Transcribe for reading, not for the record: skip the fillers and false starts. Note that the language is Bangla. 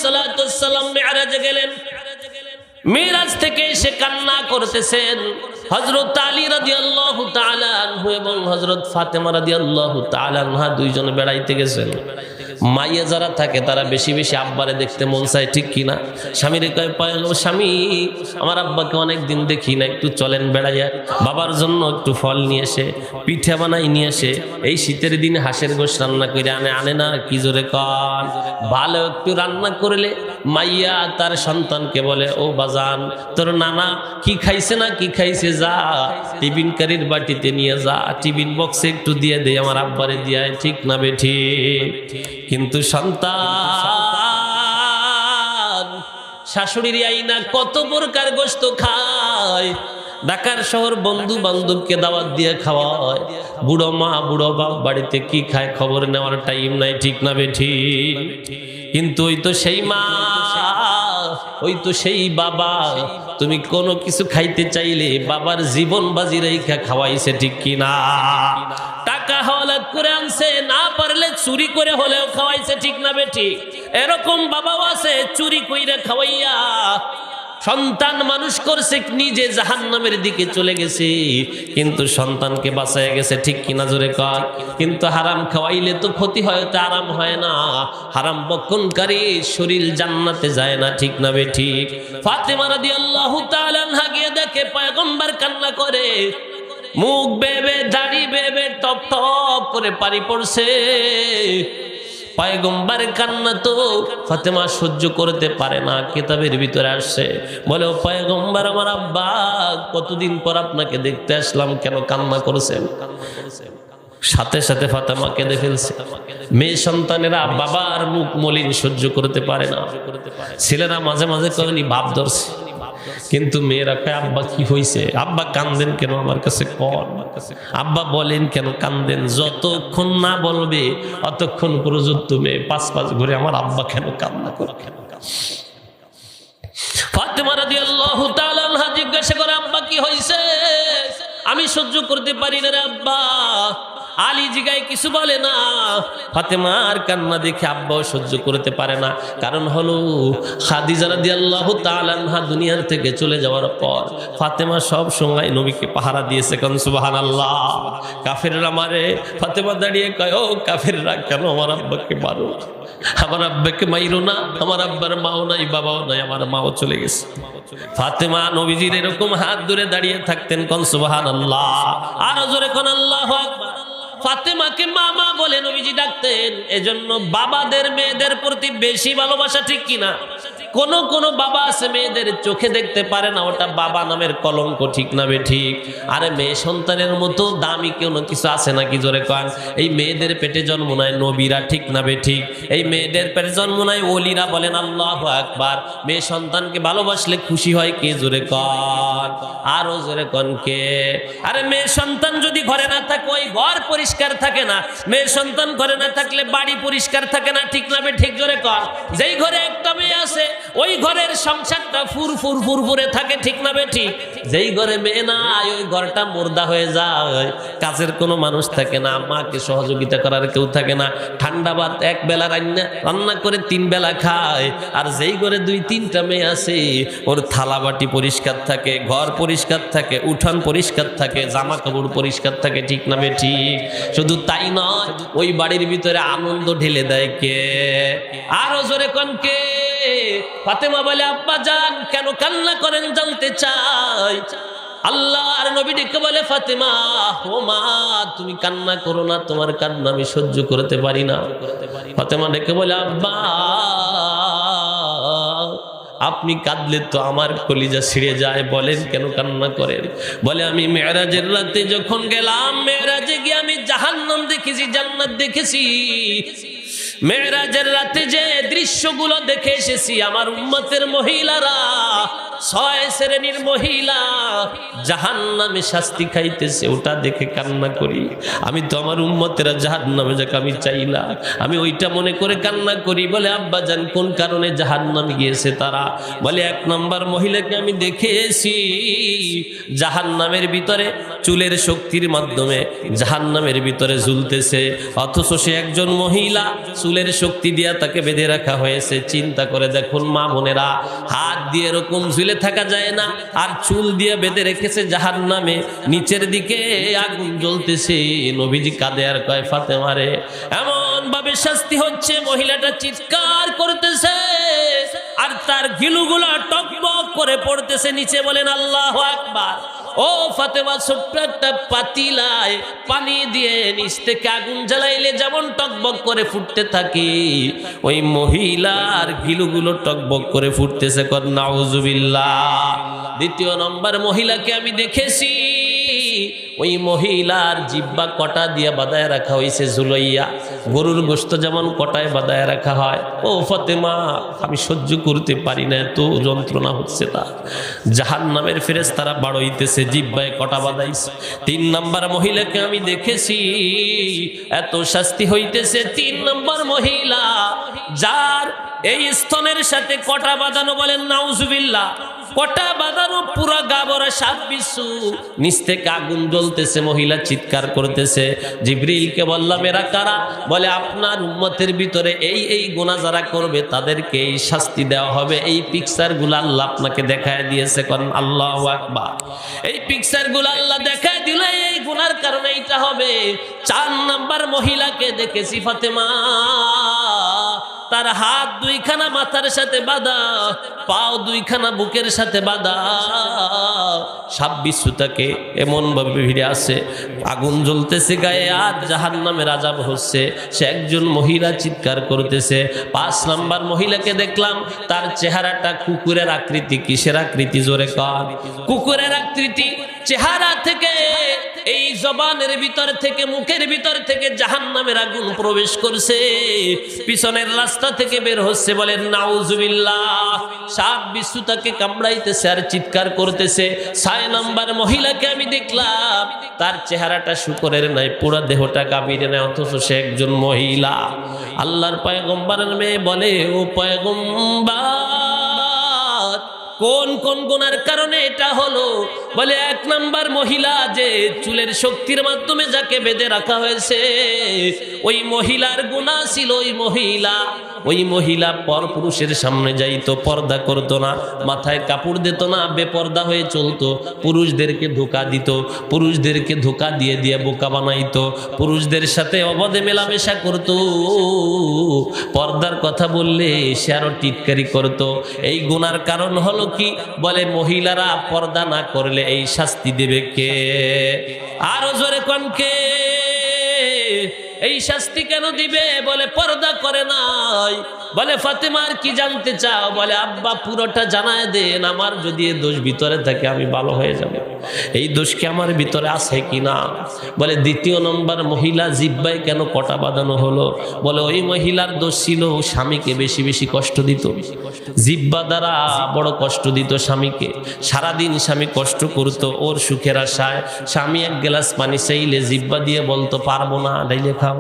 সাল্লাতু ওয়াস সালাম মিরাজে গেলেন। মিরাজ থেকে এসে কান্না করতেছেন। হযরত আলী রাদিয়াল্লাহু তাআলা আনহু এবং হযরত ফাতেমা রাদিয়াল্লাহু তাআলা আনহা দুইজন বেড়াইতে গেছেন। মাইয়া যারা থাকে তারা বেশি বেশি আব্বারে দেখতে মন চায়, ঠিক কিনা? স্বামীরে কয়, পায়লো স্বামী, আমার আব্বাকে অনেক দিন দেখি না, একটু চলেন বেড়াইয়া, বাবার জন্য একটু ফল নিয়ে এসে, পিঠা বানাই নিয়ে এসে, এই শীতের দিনে হাঁসের গোশত রান্না করে আনে না? কি জোরে কন। ভালো একটু রান্না করলে মাইয়া তার সন্তানকে বলে, ও বাজান, তোর নানা কি খাইছে না কি খাইছে, যা টিফিন কারির বাটিতে নিয়ে যা, টিফিন বক্সে একটু দিয়ে দে, আমার আব্বারে দিয়ে, ঠিক না বেঠিক? কিন্তু সন্তান শাশুড়ির আইনা কত প্রকার গোশত খায়, ঢাকার শহর বন্ধু বান্ধবকে দাওয়াত দিয়ে খাওয়ায়, বুড়ো মা বুড়ো বাপ বাড়িতে কি খায় খবর নেওয়ার টাইম নাই, ঠিক না বেঠিক? কিন্তু ওই তো সেই মা, ওই তো সেই বাবা, তুমি কোনো কিছু খাইতে চাইলে বাবার জীবন বাজি রেখা খাওয়াইছে, ঠিক কিনা? টাকা হাওলাত করে আনছে, না পারলে চুরি করে হলেও খাওয়াইছে, ঠিক না বেঠিক? এরকম বাবাও আছে চুরি কইরা খাওয়াইয়া সন্তান মানুষ করছে, নিজে জাহান্নামের দিকে চলে গেছে, কিন্তু সন্তানকে বাঁচায় গেছে, ঠিক কিনা জোরে কর? কিন্তু হারাম খাওয়াইলে তো ক্ষতি হয়, তো আরাম হয় না। হারাম বক্ষণকারী শরীর জান্নাতে যায় না, ঠিক না বেঠিক? ফাতেমা রাদিয়াল্লাহু তাআলা আনহা গিয়ে দেখে পয়গম্বর কান্না করে, মুখ বেবে দাড়ি বেবে টপ টপ করে পানি পড়ছে। পয়গম্বরের কান্না তো ফাতেমা সহ্য করতে পারে না, কিতাবের ভিতরে আসছে, বলে, ও পয়গম্বর, আমার আব্বা কতদিন পর আপনাকে দেখতে আসলাম, কেন কান্না করেছেন? সাথে সাথে ফাতেমা কেঁদে ফেলছে। মেয়ে সন্তানেরা বাবার মুখ মলিন সহ্য করতে পারে না। ছেলেরা মাঝে মাঝে কয়নি ভাব ধরছে, কিন্তু মেয়েরা কয়, আব্বা কি হয়েছে? আব্বা কান্দেন কেন? আমার কাছে কন। আব্বা বলেন কেন কান্দেন? যতক্ষণ না বলবে অতক্ষণ পর্যন্ত মেয়ে পাঁচ ঘুরে আমার আব্বা কেন কান্না করে। ফাতেমা রাদিয়াল্লাহু তাআলা আনহা জিজ্ঞাসা করে, আব্বা কি হয়েছে? আমি সহ্য করতে পারি না রে আব্বা। আলী জিগায় কিছু বলে না। ফাতেমার কান্না দেখে আব্বাও সহ্য করতে পারে না। কারণ হলো খাদিজা রাদিয়াল্লাহু তাআলা আনহা দুনিয়ার থেকে চলে যাওয়ার পর ফাতেমা সব সময় নবীকে পাহারা দিয়েছে। কোন সুবহানাল্লাহ। কাফেররা মারে, ফাতেমা দাঁড়িয়ে কয়, ও কাফেররা, কেন আমার আব্বাকে মারো? আমার আব্বাকে মাইরো না। আমার আব্বার মাও নাই, বাবাও নাই, আমার মাও চলে গেছে। ফাতেমা নবীজির এরকম হাত ধরে দাঁড়িয়ে থাকতেন। কোন সুবহানাল্লাহ। আরো জোরে কোন আল্লাহু আকবার। ফাতেমাকে মামা বলে নবীজি ডাকতেন। এজন্য বাবাদের মেয়েদের প্রতি বেশি ভালোবাসা, ঠিক কিনা? কোন বাবা আছে মেয়েদের চোখে দেখতে পারে না, ওটা বাবা নামের কলঙ্ক, ঠিক না বেঠিক? আরে মেয়ে সন্তানের মতো দামি কোনো কিছু আছে নাকি? জোরে কন। এই মেয়েদের পেটে জন্ম নেয় নবীরা, ঠিক না বেঠিক? এই মেয়েদের পেটে জন্ম নেয় ওলিরা, বলেন আল্লাহু আকবার। মেয়ে সন্তানকে ভালোবাসলে খুশি হয় কে? জোরে কন, আরো জোরে কন কে? আরে মেয়ে সন্তান যদি ঘরে না থাকে ওই ঘর পরিষ্কার থাকে না। মেয়ে সন্তান ঘরে না থাকলে বাড়ি পরিষ্কার থাকে না, ঠিক না বেঠিক? জোরে কন। যেই ঘরে একটা মেয়ে আছে ওই ঘরের সংসারটা ফুরফুরে থাকে, ঠিক না বেঠিক? যেই ঘরে মেয়ে নাই ওই ঘরটা মুর্দা হয়ে যায়, কাজের কোনো মানুষ থাকে না, মাকে সহযোগিতা করার কেউ থাকে না। ঠান্ডা ভাত এক বেলা রান্না করে 3 বেলা খায়। আর যেই ঘরে 2-3টা মেয়ে আছে ওর থালা বাটি পরিষ্কার থাকে, ঘর পরিষ্কার থাকে, উঠান পরিষ্কার থাকে, জামা কাপড় পরিষ্কার থাকে, ঠিক না বেঠিক? শুধু তাই নয়, ওই বাড়ির ভিতরে আনন্দ ঢেলে দেয় কে? আরো জোরে কোন কে? ফাতেমা বলে, আব্বা জান কেন কান্না করেন জানতে চাই। আল্লাহর নবী ডেকে বলে, ফাতেমা, ও মা, তুমি কান্না করো না, তোমার কান্না আমি সহ্য করতে পারি না। ফাতেমা ডেকে বলে, আব্বা আপনি কাঁদলে তো আমার কলিজা ছিঁড়ে যায়, বলেন কেন কান্না করেন? বলে, আমি মেরাজের রাতে যখন গেলাম, মেরাজে গিয়ে আমি জাহান্নাম দেখেছি, জান্নাত দেখেছি। মেরাজের রাতে যে দৃশ্যগুলো দেখে এসেছি, আমার উম্মতের মহিলারা ছয় শ্রেণীর মহিলা জাহান্নামে শাস্তি খাইতেছে, ওটা দেখে কান্না করি। আমি তো আমার উম্মতেরা জাহান্নামে যাক আমি চাই না, আমি ওইটা মনে করে কান্না করি। বলে আব্বা জান কোন কারণে জাহান্নামে গিয়েছে তারা? বলে এক নম্বর মহিলাকে আমি দেখেছি জাহান্নামের ভিতরে চুলের শক্তির মাধ্যমে জাহান্নামের ভিতরে ঝুলতেছে, অথচ সে একজন মহিলা, চুলের শক্তি দিয়া তাকে বেঁধে রাখা হয়েছে। চিন্তা করে দেখুন মা বোনেরা, হাত দিয়ে এরকম ঝুলে থাকা যায় না, আর চুল দিয়ে বেঁধে রেখেছে জাহান্নামে, নিচের দিকে আগুন জ্বলতেছে। নবীজি কাঁদে আর কয় ফাতেমা রে, এমন ভাবে শাস্তি হচ্ছে, মহিলাটা চিৎকার করতেছে আর তার গিলুগুলা টকবক করে পড়তেছে নিচে। বলেন আল্লাহু আকবার। ও ফাতেমা, ছোট্ট একটা পাতিলায় পানি দিয়ে নিচ থেকে আগুন জ্বালাইলে যেমন টকবক করে ফুটতে থাকে, ওই মহিলার গিলুগুলো টকবক করে ফুটতেছে। কর নাউজুবিল্লাহ। দ্বিতীয় নম্বর মহিলাকে আমি দেখেছি, ওই মহিলার জিহ্বা কটা দিয়ে বাঁধায় রাখা হয়েছে ঝুলাইয়া, গরুর গোশত যেমন কটায় বাঁধায় রাখা হয়। ও ফাতেমা, আমি সহ্য করতে পারি না, এত যন্ত্রণা হচ্ছে তার। জাহান্নামের ফেরেশতারা বাড়াইতেছে, জিহ্বায় কটা বাঁধাইছে। তিন নম্বর মহিলাকে আমি দেখেছি, এত শাস্তি হইতেছে। তিন নম্বর মহিলা যার এই স্তনের সাথে কটা বাঁধানো, বলেন নাউজুবিল্লাহ, কটা বাঁধানো, পুরা গাবরা সাপ বিচ্ছু, নিচ থেকে আগুন জ্বলতেছে, মহিলা চিৎকার করতেছে। জিবরিলকে বললাম এরা কারা? বলে আপনার উম্মতের ভিতরে এই গুনাহ যারা করবে তাদেরকে এই শাস্তি দেওয়া হবে। এই পিকচার গুলো আল্লাহ আপনাকে দেখায় দিয়েছে। কারণ আল্লাহু আকবার, এই পিকচার গুলো আল্লাহ দেখায় দিলে এই গুনার কারণে এইটা হবে। চার নাম্বার মহিলাকে দেখেছি ফাতেমা, তার হাত দুইখানা মাথার সাথে বাঁধা, পাও দুইখানা বুকের সাথে বাঁধা, সাপ বিচ্ছুটাকে এমন ভাবে ভিড়ে আছে, আগুন জ্বলতেছে গায়ে, আর জাহান্নামের আযাব হচ্ছে। সে একজন মহিলা চিৎকার করতেছে। পাঁচ নাম্বার মহিলাকে দেখলাম, তার চেহারাটা কুকুরের আকৃতি। কিসের আকৃতি? জোরে কর। কুকুরের আকৃতি। চেহারা থেকে, এই জবানের ভিতর থেকে, মুখের ভিতর থেকে জাহান্নামের আগুন প্রবেশ করছে, পিছনের রাস্তা থেকে বের হচ্ছে। বলেন নাউজুবিল্লাহ। সাপ বিচ্ছু তাকে কামড়াইতেছে আর চিৎকার করতেছে। ছয় নম্বর মহিলাকে আমি দেখলাম, তার চেহারাটা শুকরের নাই, পুরা দেহটা গাভীর নাই, অথচ সে একজন মহিলা। আল্লাহর পয়গম্বরের মেয়ে বলে, ও পয়গম্বর, কোন কোন গুনার কারণে এটা হলো? বলে এক নাম্বার মহিলা, যে চুলের শক্তির মাধ্যমে যাকে বেঁধে রাখা হয়েছে, ওই মহিলার গুনাহ ছিল, ওই মহিলা পর পুরুষের সামনে যাইতো, পর্দা করতো না, মাথায় কাপড় দিত না, বেপর্দা হয়ে চলতো, পুরুষদেরকে ধোঁকা দিত, পুরুষদেরকে ধোঁকা দিয়ে দিয়ে বোকা বানাইতো, পুরুষদের সাথে অবাধে মেলামেশা করতো, পর্দার কথা বললে সে আরো টিটকারি করতো। এই গুনার কারণ হলো কি? বলে মহিলারা পর্দা না করলে এই শাস্তি দেবে কে? আরো জোরে কোন কে? এই শাস্তি কেন দিবে? বলে পর্দা করে নাই। বলে ফাতেমার কি জানতে চাও? বলে আব্বা পুরোটা জানায় দেন, আমার যদি এই দোষ ভিতরে থাকে আমি ভালো হয়ে যাব। এই দোষ কি আমার ভিতরে আছে কিনা? বলে দ্বিতীয় নম্বর মহিলা জিহ্বায় কেন কটা বাঁধানো হলো? বলে ওই মহিলার দোষ ছিল স্বামীকে বেশি বেশি কষ্ট দিত, জিহ্বা দ্বারা বড় কষ্ট দিত স্বামীকে। সারাদিন স্বামী কষ্ট করতো ওর সুখের আশায়। স্বামী এক গ্লাস পানি চাইলে জিহ্বা দিয়ে বলতো পারবো না, ডাইলে খাও।